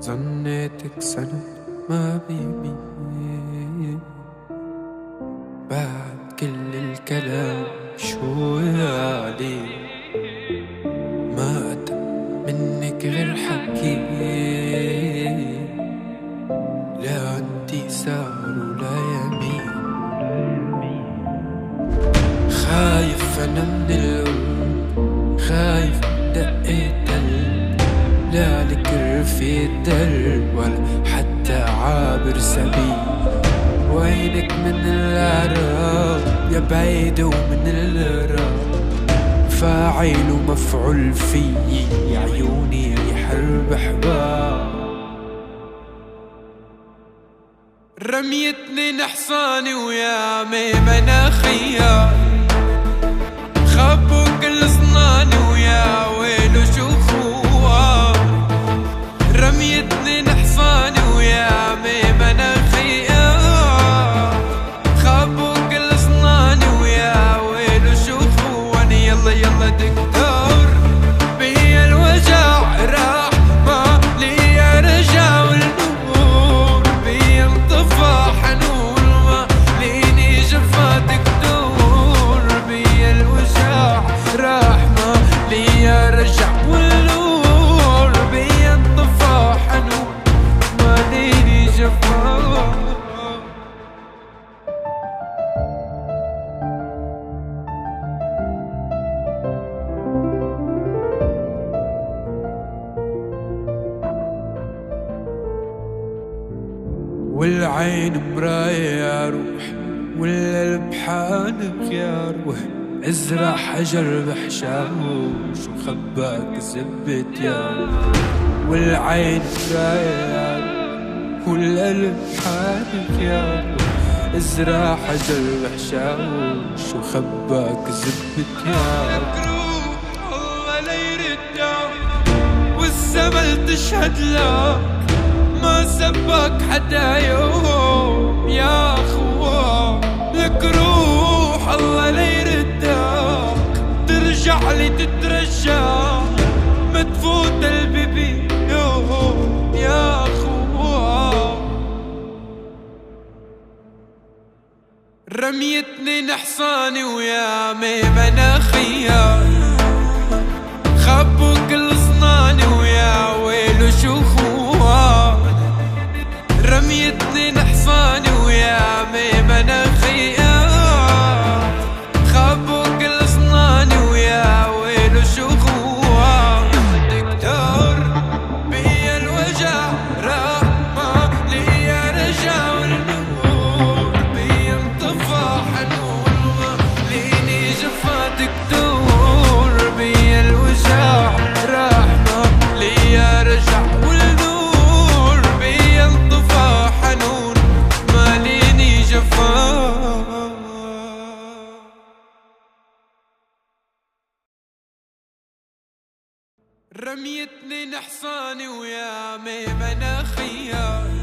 ظنيتك سنة ما بيبي بعد كل الكلام شو عليه ما أتى منك غير حكي لا انتي سار ولا يمين خايف أنا من القلب خايف دقيت قلب لا لك رفيق درب ولا حتى عابر سبيل وينك من العراق يا بعيد ومن الغراب فاعل ومفعول فيي يا عيوني حرب حباب رميتني نحصاني ويا ميمنة خيار خبوا كل صناني ويا ويلو شو خوار رميتني نحصاني ويا ميمنة خيار خبوا كل صناني ويا ويلو شو خواني يلا يلا دكتور بيا الوجع راح ما لي رجع والنور بيا انطفى حنون ما ليني جفا دكتور بيا الوجع راح ما لي رجع والنور بيا انطفى حنون ما ليني جفا والعين مراية يا روح والقلب حانق يا روح ازرع حجر بحشاوش وخباك زبت يا روح والعين مراية يا روح والقلب حانق يا روح ازرع حجر بحشاوش وخباك زبت يا روح الله لا يردك والزمن تشهد لك ما سبك حدا يوم يا اخوة لك روح الله لا يردك ترجع لي تترجى ما تفوت البيبي يوم يا اخوة رميتني نحصاني ويا ميمنة خيار خبوا كل صناني ويا ويلو شو خوار رميتني نحصاني ويا ميمنة خيار خبوا كل صناني ويا ويلو شو خوار دكتور بيا الوجع راح ما لي رجع والنور بيا انطفى حنون ما ليني جفا دكتور بيا الوجع راح ما لي رجع والنور بيا انطفى حنون ما ليني جفا رميتني نحصاني ويا ميمنة خيار